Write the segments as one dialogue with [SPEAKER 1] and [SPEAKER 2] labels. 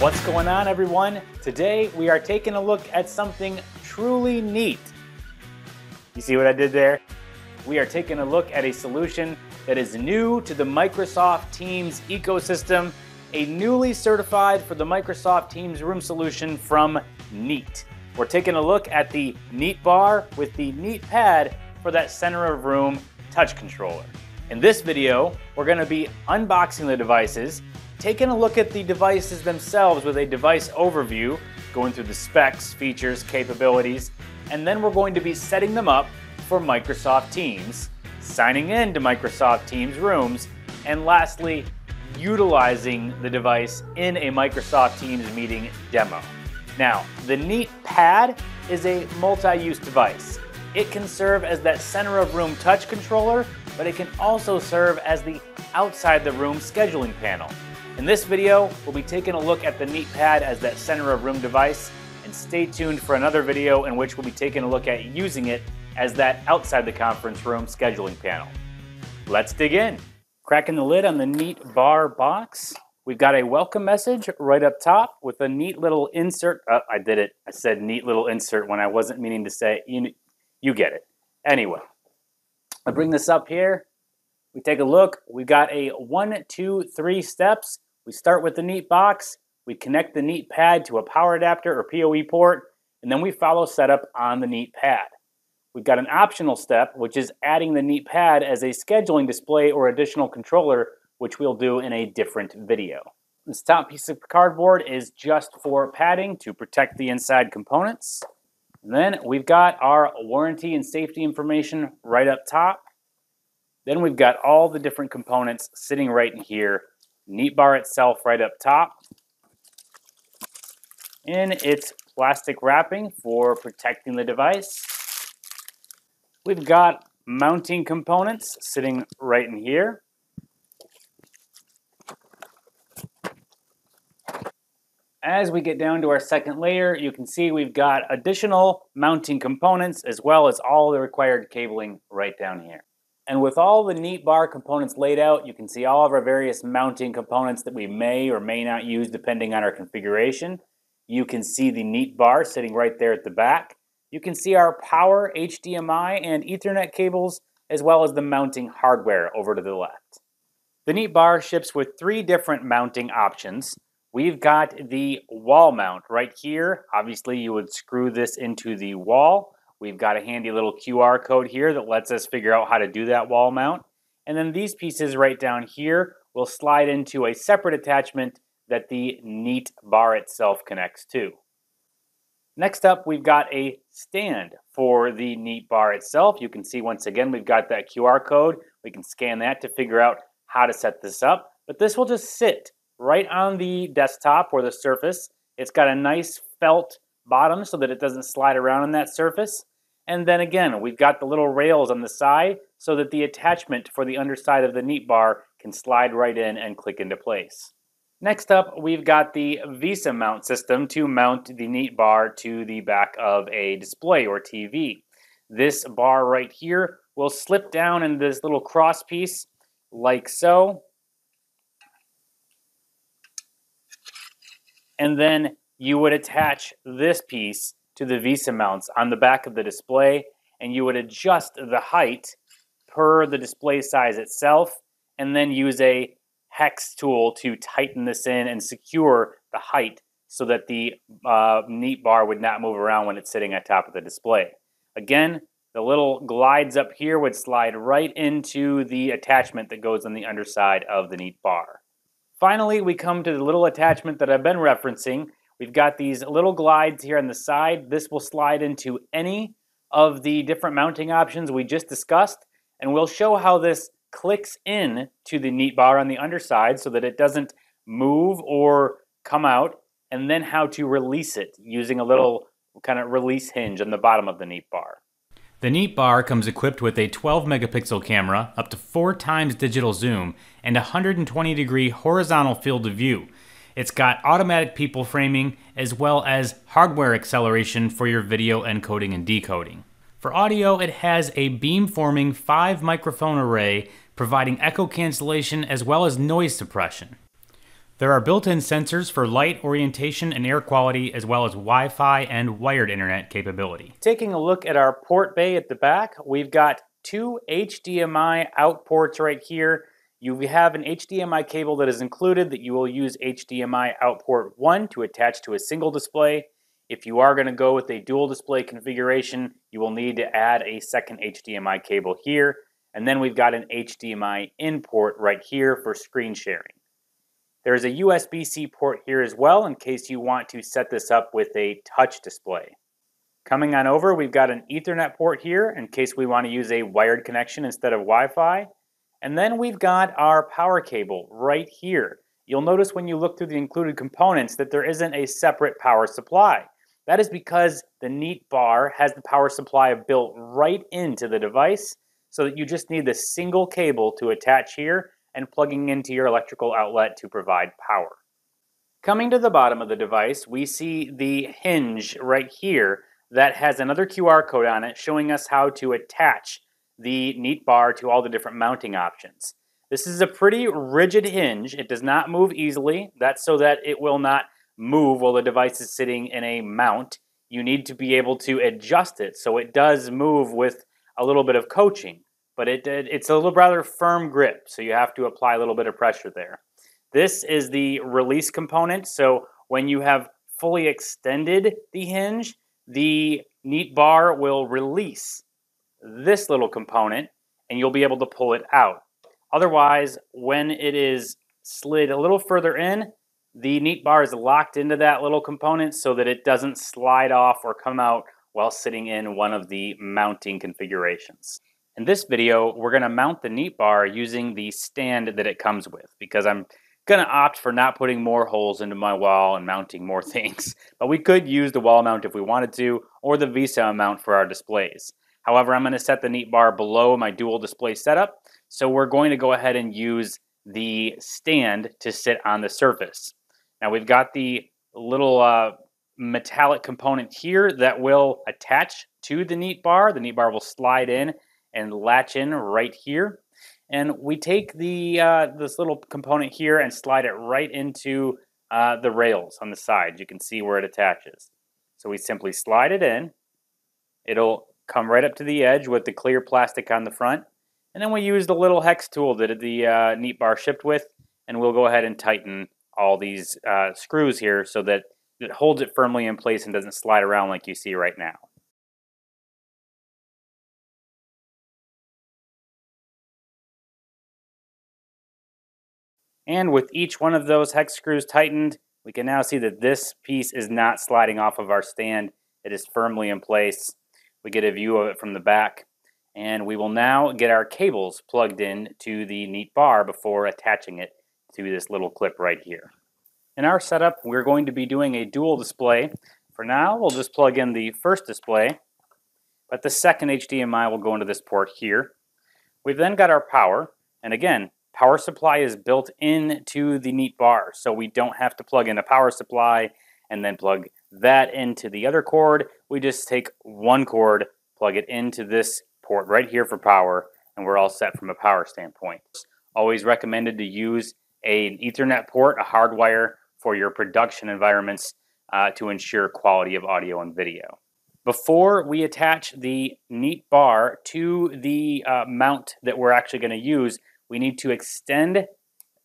[SPEAKER 1] What's going on, everyone? Today we are taking a look at something truly neat. You see what I did there? We are taking a look at a solution that is new to the Microsoft Teams ecosystem, a newly certified for the Microsoft Teams room solution from Neat. We're taking a look at the Neat bar with the Neat pad for that center of room touch controller. In this video, we're going to be unboxing the devices, taking a look at the devices themselves with a device overview, going through the specs, features, capabilities, and then we're going to be setting them up for Microsoft Teams, signing in to Microsoft Teams rooms, and lastly, utilizing the device in a Microsoft Teams meeting demo. Now, the Neat pad is a multi-use device. It can serve as that center of room touch controller, but it can also serve as the outside the room scheduling panel. In this video, we'll be taking a look at the Neat pad as that center of room device, and stay tuned for another video in which we'll be taking a look at using it as that outside the conference room scheduling panel. Let's dig in. Cracking the lid on the Neat bar box. We've got a welcome message right up top with a neat little insert. Oh, I did it. I said neat little insert when I wasn't meaning to say, you get it. Anyway, I bring this up here. We take a look. We've got a 1, 2, 3 steps. We start with the Neat box, we connect the Neat pad to a power adapter or PoE port, and then we follow setup on the Neat pad. We've got an optional step, which is adding the Neat pad as a scheduling display or additional controller, which we'll do in a different video. This top piece of cardboard is just for padding to protect the inside components. And then we've got our warranty and safety information right up top. Then we've got all the different components sitting right in here. Neat bar itself right up top in its plastic wrapping for protecting the device. We've got mounting components sitting right in here. As we get down to our second layer, you can see we've got additional mounting components as well as all the required cabling right down here. And with all the Neat bar components laid out, you can see all of our various mounting components that we may or may not use depending on our configuration. You can see the Neat bar sitting right there at the back. You can see our power, HDMI, and Ethernet cables, as well as the mounting hardware over to the left. The Neat bar ships with 3 different mounting options. We've got the wall mount right here. Obviously, you would screw this into the wall. We've got a handy little QR code here that lets us figure out how to do that wall mount. And then these pieces right down here will slide into a separate attachment that the Neat bar itself connects to. Next up, we've got a stand for the Neat bar itself. You can see once again, we've got that QR code. We can scan that to figure out how to set this up. But this will just sit right on the desktop or the surface. It's got a nice felt bottom so that it doesn't slide around on that surface. And then again, we've got the little rails on the side so that the attachment for the underside of the Neat bar can slide right in and click into place. Next up, we've got the Visa mount system to mount the Neat bar to the back of a display or TV. This bar right here will slip down in this little cross piece like so. And then you would attach this piece to the Visa mounts on the back of the display, and you would adjust the height per the display size itself, and then use a hex tool to tighten this in and secure the height so that the Neat bar would not move around when it's sitting on top of the display. Again, the little glides up here would slide right into the attachment that goes on the underside of the Neat bar. Finally, we come to the little attachment that I've been referencing. We've got these little glides here on the side. This will slide into any of the different mounting options we just discussed, and we'll show how this clicks in to the Neat bar on the underside so that it doesn't move or come out, and then how to release it using a little kind of release hinge on the bottom of the Neat bar. The Neat bar comes equipped with a 12 megapixel camera, up to 4 times digital zoom, and a 120-degree horizontal field of view. It's got automatic people framing as well as hardware acceleration for your video encoding and decoding. For audio, it has a beamforming 5 microphone array providing echo cancellation as well as noise suppression. There are built-in sensors for light, orientation, and air quality, as well as Wi-Fi and wired internet capability. Taking a look at our port bay at the back, we've got two HDMI out ports right here. You have an HDMI cable that is included that you will use HDMI out port 1 to attach to a single display. If you are going to go with a dual display configuration, you will need to add a second HDMI cable here. And then we've got an HDMI in port right here for screen sharing. There's a USB-C port here as well in case you want to set this up with a touch display. Coming on over, we've got an Ethernet port here in case we want to use a wired connection instead of Wi-Fi. And then we've got our power cable right here. You'll notice when you look through the included components that there isn't a separate power supply. That is because the Neat bar has the power supply built right into the device so that you just need the single cable to attach here and plugging into your electrical outlet to provide power. Coming to the bottom of the device, we see the hinge right here that has another QR code on it showing us how to attach the Neat bar to all the different mounting options. This is a pretty rigid hinge. It does not move easily. That's so that it will not move while the device is sitting in a mount. You need to be able to adjust it so it does move with a little bit of coaching. But it's a little rather firm grip, so you have to apply a little bit of pressure there. This is the release component, so when you have fully extended the hinge, the Neat bar will release this little component, and you'll be able to pull it out. Otherwise, when it is slid a little further in, the Neat bar is locked into that little component so that it doesn't slide off or come out while sitting in one of the mounting configurations. In this video, we're going to mount the Neat bar using the stand that it comes with because I'm going to opt for not putting more holes into my wall and mounting more things. But we could use the wall mount if we wanted to, or the VESA mount for our displays. However, I'm going to set the Neat bar below my dual display setup, so we're going to go ahead and use the stand to sit on the surface. Now we've got the little metallic component here that will attach to the Neat bar. The Neat bar will slide in and latch in right here, and we take the this little component here and slide it right into the rails on the side. You can see where it attaches. So we simply slide it in. It'll come right up to the edge with the clear plastic on the front, and then we use the little hex tool that the Neat bar shipped with, and we'll go ahead and tighten all these screws here so that it holds it firmly in place and doesn't slide around like you see right now. And with each one of those hex screws tightened, we can now see that this piece is not sliding off of our stand. It is firmly in place. We get a view of it from the back. And we will now get our cables plugged in to the Neat bar before attaching it to this little clip right here. In our setup, we're going to be doing a dual display. For now, we'll just plug in the first display, but the second HDMI will go into this port here. We've then got our power, and again, power supply is built into the Neat bar, so we don't have to plug in a power supply and then plug that into the other cord. We just take one cord, plug it into this port right here for power, and we're all set from a power standpoint. Always recommended to use an Ethernet port, a hardwire, for your production environments to ensure quality of audio and video. Before we attach the Neat bar to the mount that we're actually going to use, we need to extend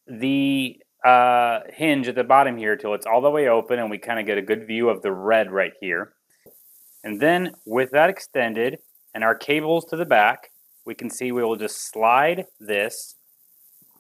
[SPEAKER 1] the hinge at the bottom here till it's all the way open and we kind of get a good view of the red right here. And then with that extended and our cables to the back, we can see we will just slide this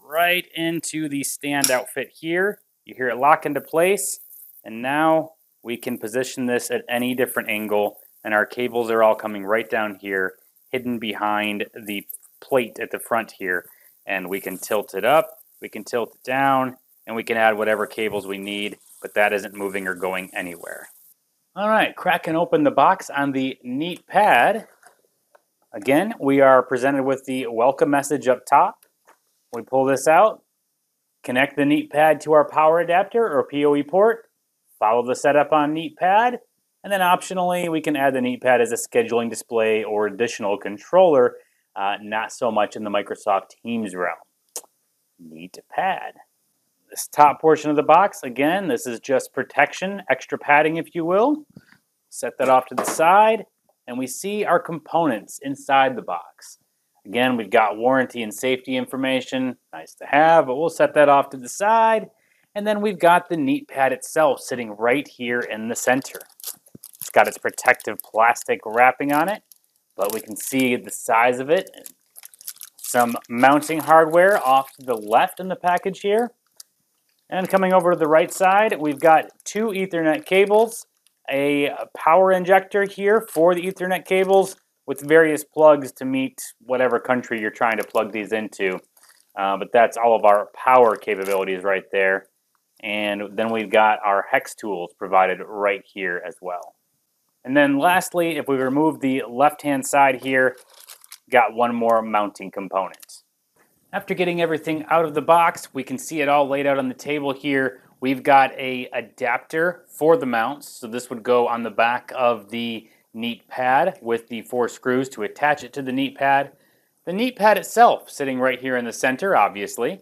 [SPEAKER 1] right into the stand outfit here. You hear it lock into place, and now we can position this at any different angle, and our cables are all coming right down here, hidden behind the plate at the front here. And we can tilt it up, we can tilt it down, and we can add whatever cables we need, but that isn't moving or going anywhere. All right, cracking open the box on the Neat pad. Again, we are presented with the welcome message up top. We pull this out, connect the Neat pad to our power adapter or PoE port, follow the setup on Neat pad, and then optionally we can add the Neat pad as a scheduling display or additional controller. Not so much in the Microsoft Teams realm. Neat pad. This top portion of the box, again, this is just protection, extra padding if you will. Set that off to the side, and we see our components inside the box. Again, we've got warranty and safety information, nice to have, but we'll set that off to the side. And then we've got the neat pad itself sitting right here in the center. It's got its protective plastic wrapping on it, but we can see the size of it. Some mounting hardware off to the left in the package here. And coming over to the right side, we've got 2 Ethernet cables, a power injector here for the Ethernet cables with various plugs to meet whatever country you're trying to plug these into. But that's all of our power capabilities right there. And then we've got our hex tools provided right here as well. And then lastly, if we remove the left-hand side here, got one more mounting component. After getting everything out of the box, we can see it all laid out on the table here. We've got a adapter for the mounts. So this would go on the back of the neat pad with the 4 screws to attach it to the neat pad. The neat pad itself sitting right here in the center, obviously.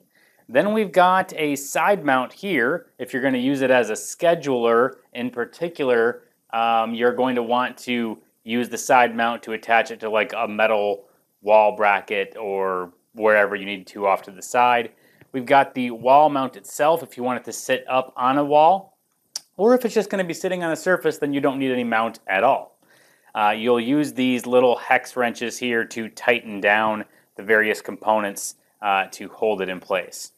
[SPEAKER 1] Then we've got a side mount here. If you're going to use it as a scheduler in particular, you're going to want to use the side mount to attach it to like a metal wall bracket or wherever you need to off to the side. We've got the wall mount itself if you want it to sit up on a wall, or if it's just going to be sitting on a surface, then you don't need any mount at all. You'll use these little hex wrenches here to tighten down the various components to hold it in place.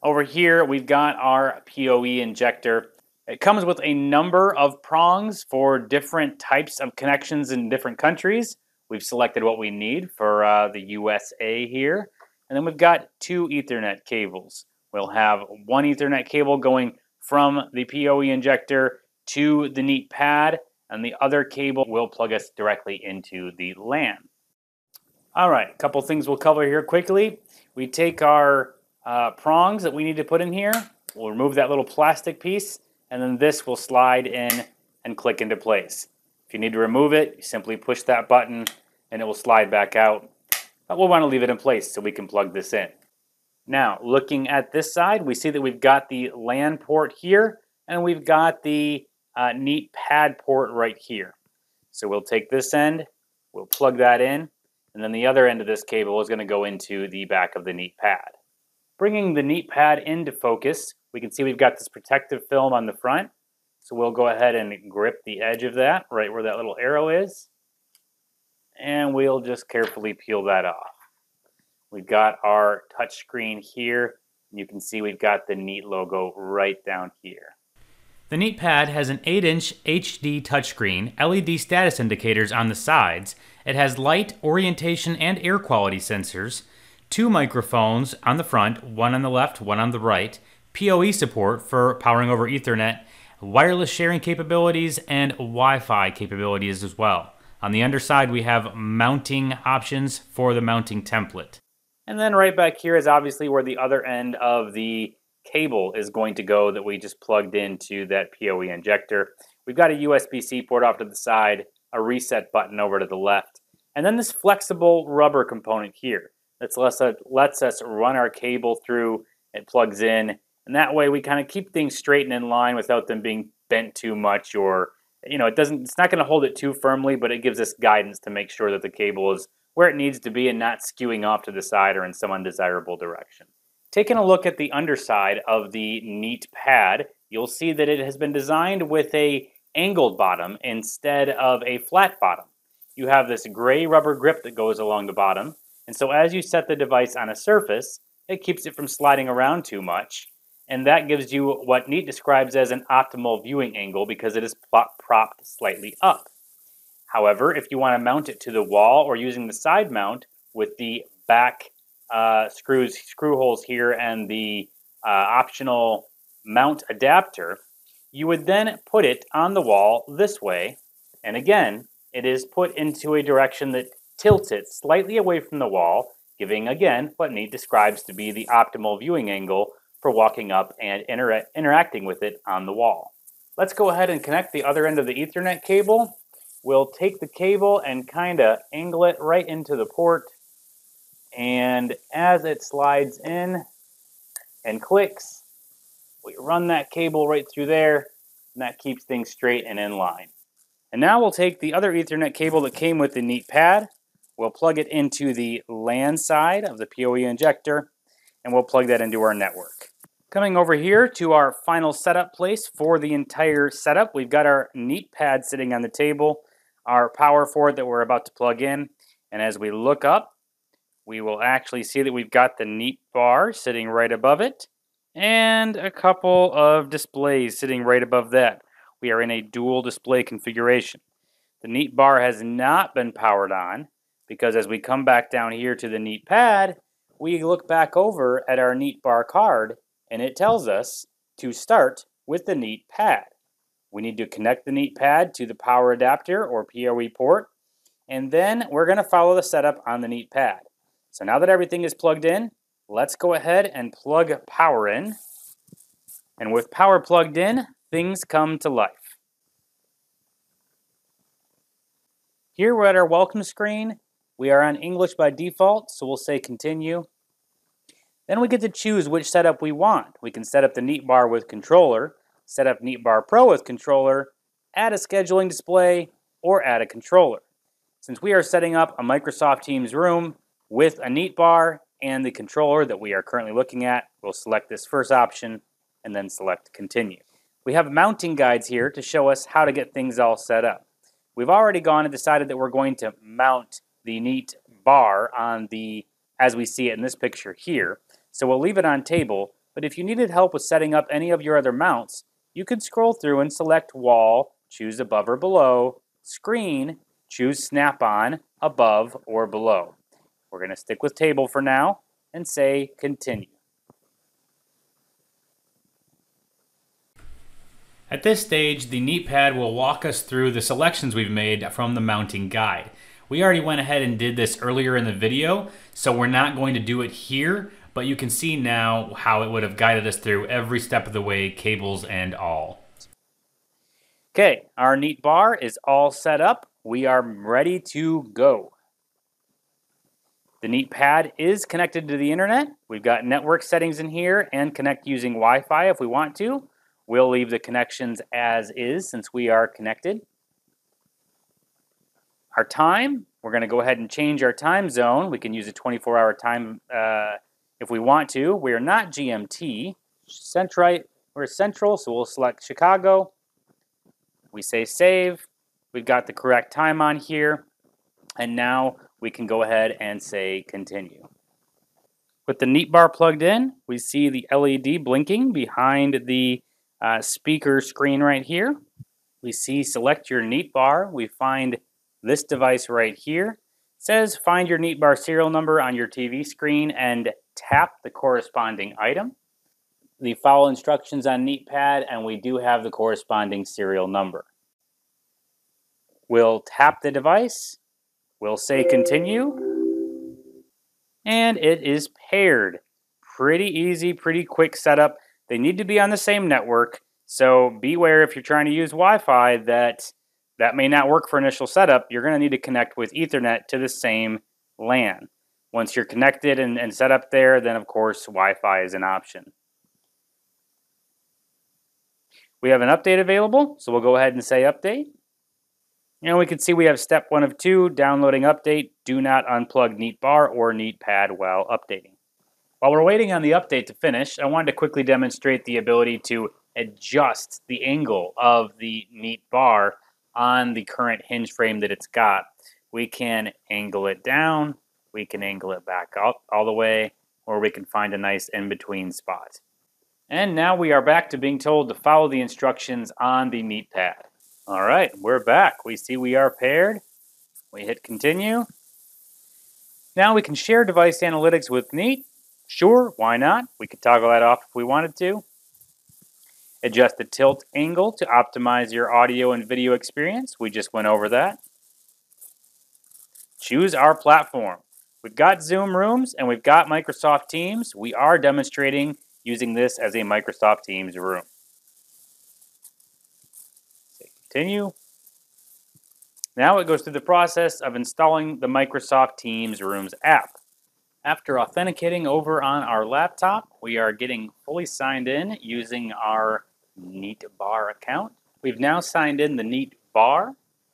[SPEAKER 1] Over here, we've got our Poe injector. It comes with a number of prongs for different types of connections in different countries. We've selected what we need for the USA here. And then we've got 2 Ethernet cables. We'll have one Ethernet cable going from the Poe injector to the neat pad, and the other cable will plug us directly into the LAN. All right, a couple things we'll cover here quickly. We take our prongs that we need to put in here. We'll remove that little plastic piece, and then this will slide in and click into place. If you need to remove it, you simply push that button and it will slide back out. But we'll want to leave it in place so we can plug this in. Now, looking at this side, we see that we've got the LAN port here, and we've got the neat pad port right here. So we'll take this end, we'll plug that in, and then the other end of this cable is going to go into the back of the neat pad. Bringing the neat pad into focus, we can see we've got this protective film on the front. So we'll go ahead and grip the edge of that, right where that little arrow is. And we'll just carefully peel that off. We've got our touch screen here. You can see we've got the Neat logo right down here.
[SPEAKER 2] The Neat Pad has an 8-inch HD touchscreen, LED status indicators on the sides. It has light, orientation, and air quality sensors, 2 microphones on the front, one on the left, one on the right, PoE support for powering over Ethernet, wireless sharing capabilities, and Wi-Fi capabilities as well. On the underside, we have mounting options for the mounting template.
[SPEAKER 1] And then right back here is obviously where the other end of the cable is going to go that we just plugged into that Poe injector. We've got a USB-C port off to the side, a reset button over to the left, and then this flexible rubber component here that lets us run our cable through. It plugs in, and that way we kind of keep things straight and in line without them being bent too much, or it's not going to hold it too firmly, but it gives us guidance to make sure that the cable is where it needs to be and not skewing off to the side or in some undesirable direction. Taking a look at the underside of the Neat pad, you'll see that it has been designed with a angled bottom instead of a flat bottom. You have this gray rubber grip that goes along the bottom, and so as you set the device on a surface, it keeps it from sliding around too much, and that gives you what Neat describes as an optimal viewing angle because it is propped slightly up. However, if you want to mount it to the wall or using the side mount with the back screw holes here and the optional mount adapter, you would then put it on the wall this way, and again, it is put into a direction that tilts it slightly away from the wall, giving again what Neat describes to be the optimal viewing angle for walking up and interacting with it on the wall. Let's go ahead and connect the other end of the Ethernet cable. We'll take the cable and kind of angle it right into the port, and as it slides in and clicks, We run that cable right through there, and that keeps things straight and in line. And now we'll take the other Ethernet cable that came with the Neat pad, we'll plug it into the LAN side of the Poe Injector, and we'll plug that into our network. Coming over here to our final setup place for the entire setup, we've got our Neat pad sitting on the table, our power port that we're about to plug in, and as we look up, we will actually see that we've got the Neat bar sitting right above it, and a couple of displays sitting right above that. We are in a dual display configuration. The Neat bar has not been powered on because as we come back down here to the Neat pad, we look back over at our Neat bar card and it tells us to start with the Neat pad. We need to connect the Neat pad to the power adapter or PoE port, and then we're going to follow the setup on the Neat pad. So now that everything is plugged in, let's go ahead and plug power in. And with power plugged in, things come to life. Here we're at our welcome screen. We are on English by default, so we'll say continue. Then we get to choose which setup we want. We can set up the Neat bar with controller, set up Neat bar Pro with controller, add a scheduling display, or add a controller. Since we are setting up a Microsoft Teams room with a Neat bar and the controller that we are currently looking at, we'll select this first option and then select continue. We have mounting guides here to show us how to get things all set up. We've already gone and decided that we're going to mount the Neat bar on the, as we see it in this picture here. So we'll leave it on table, but if you needed help with setting up any of your other mounts, you could scroll through and select wall, choose above or below, screen, choose snap-on, above or below. We're going to stick with table for now and say continue.
[SPEAKER 2] At this stage, the Neat pad will walk us through the selections we've made from the mounting guide. We already went ahead and did this earlier in the video, so we're not going to do it here, but you can see now how it would have guided us through every step of the way, cables and all.
[SPEAKER 1] Okay, our Neat bar is all set up. We are ready to go. The Neat pad is connected to the internet. We've got network settings in here and connect using Wi-Fi if we want to. We'll leave the connections as is since we are connected. Our time, we're going to go ahead and change our time zone. We can use a 24-hour time if we want to. We are not GMT. We're Central, so we'll select Chicago. We say save. We've got the correct time on here. And now we can go ahead and say continue. With the Neat bar plugged in, we see the LED blinking behind the speaker screen right here. We see select your Neat bar. We find this device right here. It says find your Neat bar serial number on your TV screen and tap the corresponding item. We follow instructions on Neat pad and we do have the corresponding serial number. We'll tap the device. We'll say continue. And it is paired. Pretty easy, pretty quick setup. They need to be on the same network, so beware if you're trying to use Wi-Fi that may not work for initial setup. You're going to need to connect with Ethernet to the same LAN. Once you're connected and set up there, then of course Wi-Fi is an option. We have an update available, so we'll go ahead and say update. And we can see we have step 1 of 2, downloading update. Do not unplug Neat bar or Neat pad while updating. While we're waiting on the update to finish, I wanted to quickly demonstrate the ability to adjust the angle of the Neat bar on the current hinge frame that it's got. We can angle it down, we can angle it back up all the way, or we can find a nice in-between spot. And now we are back to being told to follow the instructions on the Neat pad. All right, we're back. We see we are paired. We hit continue. Now we can share device analytics with Neat. Sure, why not? We could toggle that off if we wanted to. Adjust the tilt angle to optimize your audio and video experience. We just went over that. Choose our platform. We've got Zoom rooms and we've got Microsoft Teams. We are demonstrating using this as a Microsoft Teams room. Say continue. Now it goes through the process of installing the Microsoft Teams Rooms app. After authenticating over on our laptop, we are getting fully signed in using our Neat Bar account. We've now signed in the Neat Bar,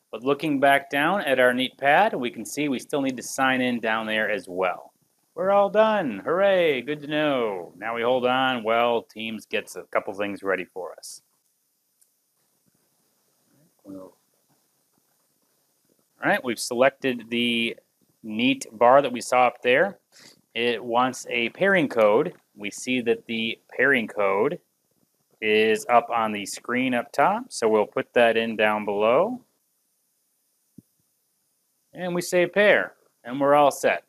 [SPEAKER 1] but looking back down at our Neat Pad, we can see we still need to sign in down there as well. We're all done. Hooray, good to know. Now we hold on while Teams gets a couple things ready for us. All right, we've selected the Neat Bar that we saw up there. It wants a pairing code. We see that the pairing code is up on the screen up top, so we'll put that in down below. And we say pair, and we're all set.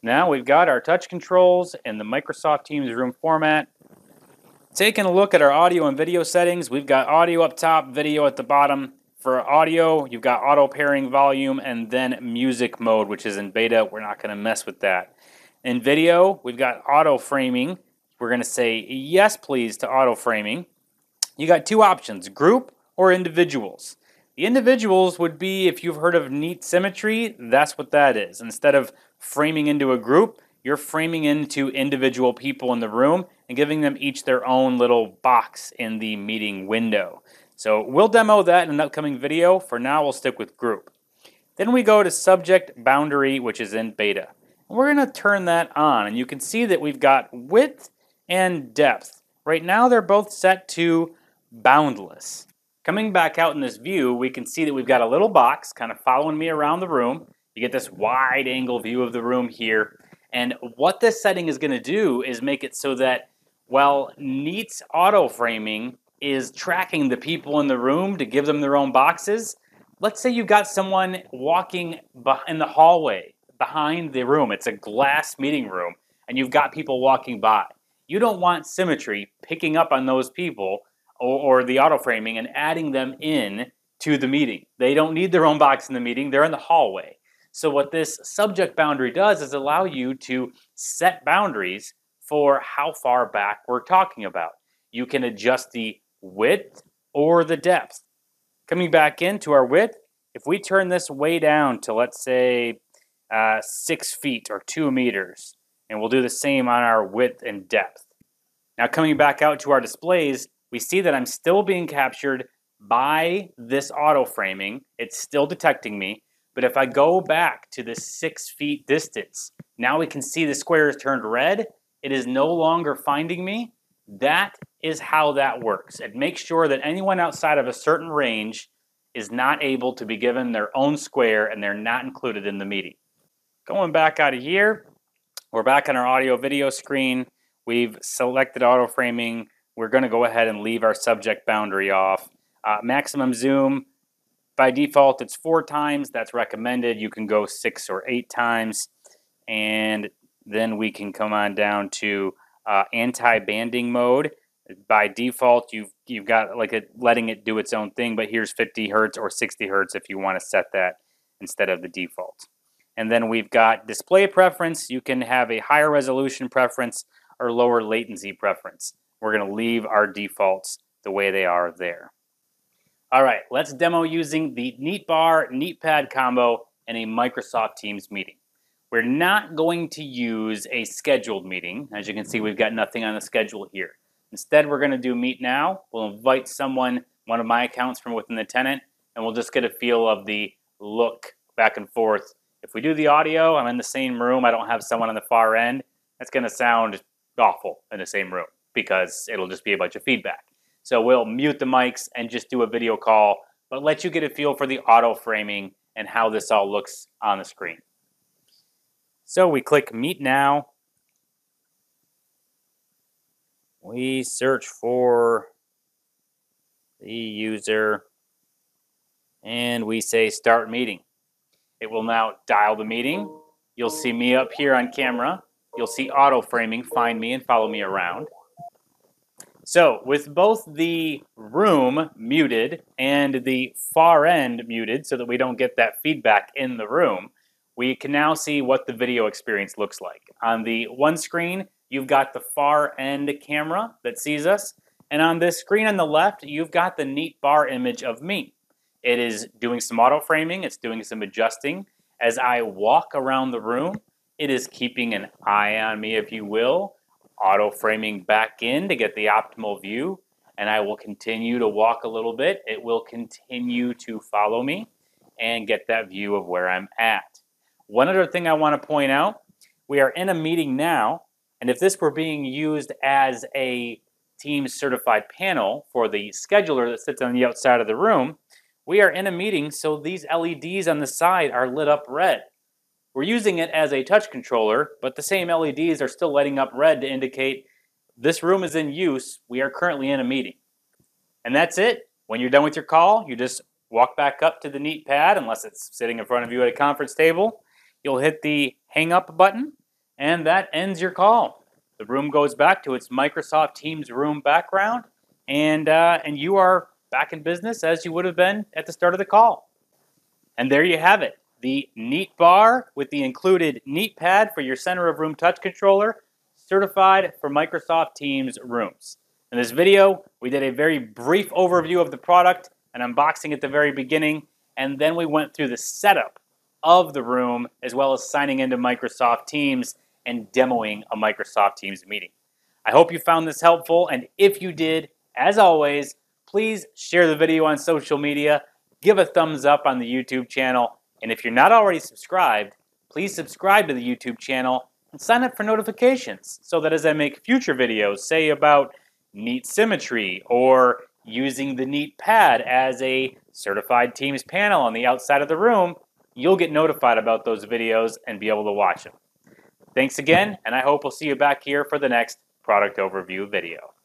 [SPEAKER 1] Now we've got our touch controls in the Microsoft Teams room format. Taking a look at our audio and video settings, we've got audio up top, video at the bottom. For audio, you've got auto pairing volume and then music mode, which is in beta. We're not going to mess with that. In video, we've got auto framing. We're going to say yes, please, to auto framing. You got two options, group or individuals. The individuals would be, if you've heard of neat symmetry, that's what that is. Instead of framing into a group, you're framing into individual people in the room and giving them each their own little box in the meeting window. So we'll demo that in an upcoming video. For now, we'll stick with group. Then we go to subject boundary, which is in beta. And we're going to turn that on, and you can see that we've got width and depth. Right now, they're both set to boundless. Coming back out in this view, we can see that we've got a little box kind of following me around the room. You get this wide angle view of the room here. And what this setting is going to do is make it so that while Neat's auto framing is tracking the people in the room to give them their own boxes, let's say you've got someone walking in the hallway behind the room. It's a glass meeting room, and you've got people walking by. You don't want symmetry picking up on those people or the auto framing and adding them in to the meeting. They don't need their own box in the meeting. They're in the hallway. So what this subject boundary does is allow you to set boundaries for how far back we're talking about. You can adjust the width or the depth. Coming back into our width, if we turn this way down to, let's say, 6 feet or 2 meters, and we'll do the same on our width and depth. Now coming back out to our displays, we see that I'm still being captured by this auto framing. It's still detecting me. But if I go back to the 6 feet distance, now we can see the square is turned red. It is no longer finding me. That is how that works. It makes sure that anyone outside of a certain range is not able to be given their own square and they're not included in the meeting. Going back out of here, we're back on our audio video screen. We've selected auto framing. We're going to go ahead and leave our subject boundary off. Maximum zoom, by default, it's 4 times. That's recommended. You can go 6 or 8 times. And then we can come on down to anti-banding mode. By default, you've got like letting it do its own thing, but here's 50 hertz or 60 hertz if you want to set that instead of the default. And then we've got display preference. You can have a higher resolution preference or lower latency preference. We're going to leave our defaults the way they are there. All right, let's demo using the Neat Bar, Neat Pad combo in a Microsoft Teams meeting. We're not going to use a scheduled meeting. As you can see, we've got nothing on the schedule here. Instead, we're going to do Meet Now. We'll invite someone, one of my accounts from within the tenant, and we'll just get a feel of the look back and forth. If we do the audio, I'm in the same room. I don't have someone on the far end. That's going to sound awful in the same room because it'll just be a bunch of feedback. So we'll mute the mics and just do a video call, but let you get a feel for the auto framing and how this all looks on the screen. So we click Meet Now. We search for the user and we say Start Meeting. It will now dial the meeting. You'll see me up here on camera. You'll see auto framing find me and follow me around. So with both the room muted and the far end muted so that we don't get that feedback in the room, we can now see what the video experience looks like. On the one screen, you've got the far end camera that sees us. And on this screen on the left, you've got the Neat Bar image of me. It is doing some auto framing, it's doing some adjusting, As I walk around the room, it is keeping an eye on me, if you will, auto framing back in to get the optimal view. And I will continue to walk a little bit. It will continue to follow me and get that view of where I'm at. One other thing I want to point out, we are in a meeting now, and if this were being used as a Teams certified panel for the scheduler that sits on the outside of the room, we are in a meeting, so these LEDs on the side are lit up red. We're using it as a touch controller, but the same LEDs are still lighting up red to indicate this room is in use. We are currently in a meeting. And that's it. When you're done with your call, you just walk back up to the Neat pad, unless it's sitting in front of you at a conference table. You'll hit the hang up button, and that ends your call. The room goes back to its Microsoft Teams room background, and you are back in business as you would have been at the start of the call. And there you have it. The Neat bar with the included Neat pad for your center of room touch controller, certified for Microsoft Teams rooms. In this video, we did a very brief overview of the product, an unboxing at the very beginning, and then we went through the setup of the room as well as signing into Microsoft Teams and demoing a Microsoft Teams meeting. I hope you found this helpful, and if you did, as always, please share the video on social media, give a thumbs up on the YouTube channel, and if you're not already subscribed, please subscribe to the YouTube channel and sign up for notifications so that as I make future videos, say about Neat symmetry or using the Neat pad as a certified Teams panel on the outside of the room, you'll get notified about those videos and be able to watch them. Thanks again, and I hope we'll see you back here for the next product overview video.